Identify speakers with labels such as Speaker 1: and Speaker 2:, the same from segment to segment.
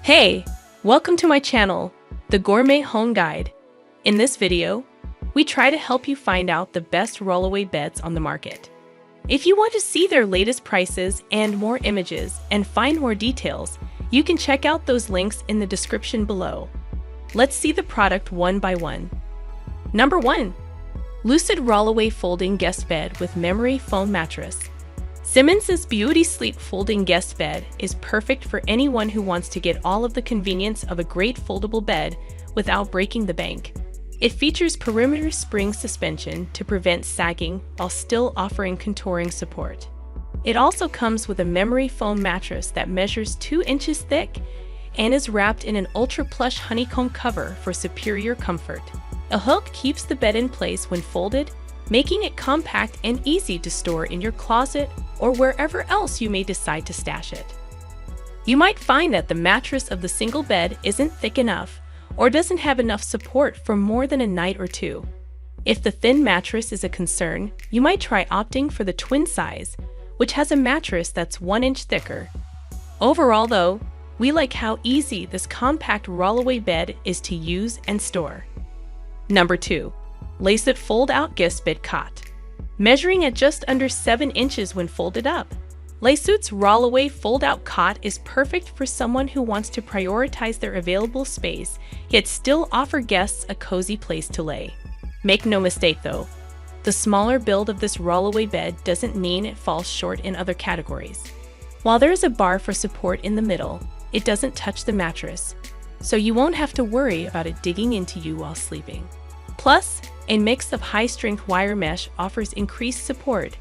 Speaker 1: Hey, welcome to my channel, The Gourmet Home Guide. In this video, we try to help you find out the best rollaway beds on the market. If you want to see their latest prices and more images and find more details, you can check out those links in the description below. Let's see the product one by one. Number 1. Lucid Rollaway Folding Guest Bed with Memory Foam Mattress. Simmons' Beautysleep Folding Guest Bed is perfect for anyone who wants to get all of the convenience of a great foldable bed without breaking the bank. It features perimeter spring suspension to prevent sagging while still offering contouring support. It also comes with a memory foam mattress that measures 2 inches thick and is wrapped in an ultra-plush honeycomb cover for superior comfort. A hook keeps the bed in place when folded, making it compact and easy to store in your closet or wherever else you may decide to stash it. You might find that the mattress of the single bed isn't thick enough or doesn't have enough support for more than a night or two. If the thin mattress is a concern, you might try opting for the twin size, which has a mattress that's 1 inch thicker. Overall though, we like how easy this compact rollaway bed is to use and store. Number 2. Leisuit Fold-Out Guest Bed Cot. Measuring at just under 7 inches when folded up, Leisuit's Rollaway Fold-Out Cot is perfect for someone who wants to prioritize their available space, yet still offer guests a cozy place to lay. Make no mistake though, the smaller build of this rollaway bed doesn't mean it falls short in other categories. While there is a bar for support in the middle, it doesn't touch the mattress, so you won't have to worry about it digging into you while sleeping. Plus, a mix of high-strength wire mesh offers increased support,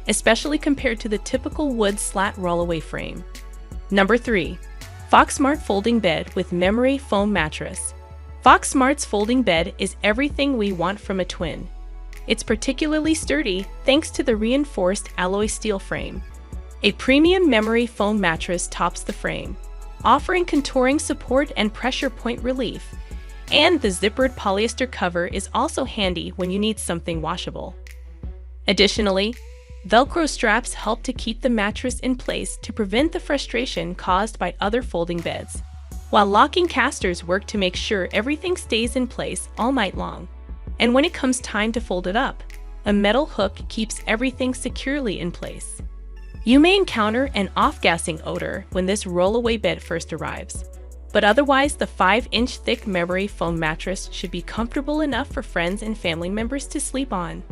Speaker 1: especially compared to the typical wood slat rollaway frame. Number 3. Foxmart Folding Bed with Memory Foam Mattress. Foxmart's folding bed is everything we want from a twin. It's particularly sturdy thanks to the reinforced alloy steel frame. A premium memory foam mattress tops the frame, offering contouring support and pressure point relief. And the zippered polyester cover is also handy when you need something washable. Additionally, Velcro straps help to keep the mattress in place to prevent the frustration caused by other folding beds, while locking casters work to make sure everything stays in place all night long. And when it comes time to fold it up, a metal hook keeps everything securely in place. You may encounter an off-gassing odor when this rollaway bed first arrives, but otherwise the 5-inch thick memory foam mattress should be comfortable enough for friends and family members to sleep on.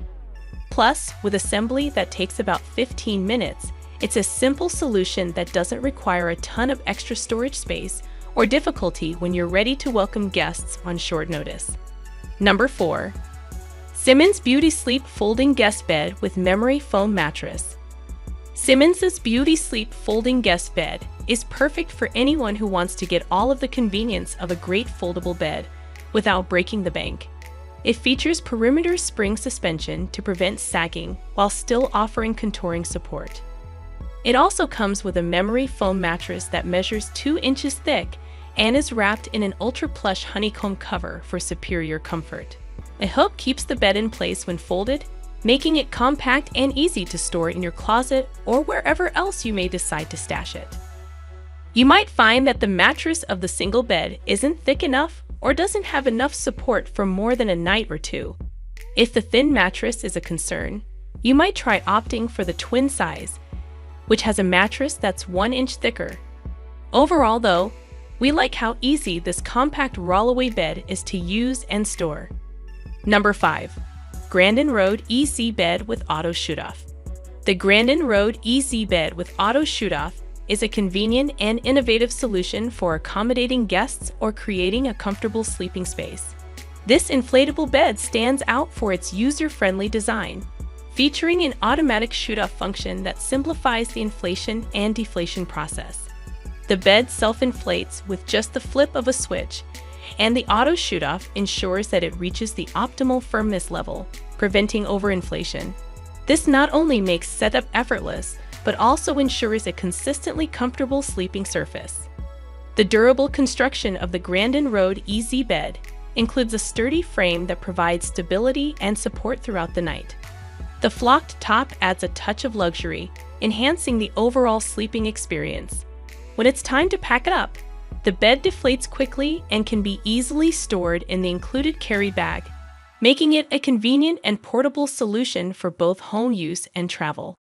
Speaker 1: Plus, with assembly that takes about 15 minutes, it's a simple solution that doesn't require a ton of extra storage space or difficulty when you're ready to welcome guests on short notice. Number 4. Simmons Beautysleep Folding Guest Bed with Memory Foam Mattress. Simmons' Beautysleep Folding Guest Bed is perfect for anyone who wants to get all of the convenience of a great foldable bed without breaking the bank. It features perimeter spring suspension to prevent sagging while still offering contouring support. It also comes with a memory foam mattress that measures 2 inches thick and is wrapped in an ultra-plush honeycomb cover for superior comfort. A hook keeps the bed in place when folded, making it compact and easy to store in your closet or wherever else you may decide to stash it. You might find that the mattress of the single bed isn't thick enough or doesn't have enough support for more than a night or two. If the thin mattress is a concern, you might try opting for the twin size, which has a mattress that's 1 inch thicker. Overall though, we like how easy this compact rollaway bed is to use and store. Number 5. Grandin Road EZ Bed with Auto Shutoff. The Grandin Road EZ Bed with Auto Shutoff is a convenient and innovative solution for accommodating guests or creating a comfortable sleeping space. This inflatable bed stands out for its user-friendly design, featuring an automatic shoot-off function that simplifies the inflation and deflation process. The bed self-inflates with just the flip of a switch, and the auto shoot-off ensures that it reaches the optimal firmness level, preventing overinflation. This not only makes setup effortless, but also ensures a consistently comfortable sleeping surface. The durable construction of the Grandin Road EZ Bed includes a sturdy frame that provides stability and support throughout the night. The flocked top adds a touch of luxury, enhancing the overall sleeping experience. When it's time to pack it up, The bed deflates quickly and can be easily stored in the included carry bag, making it a convenient and portable solution for both home use and travel.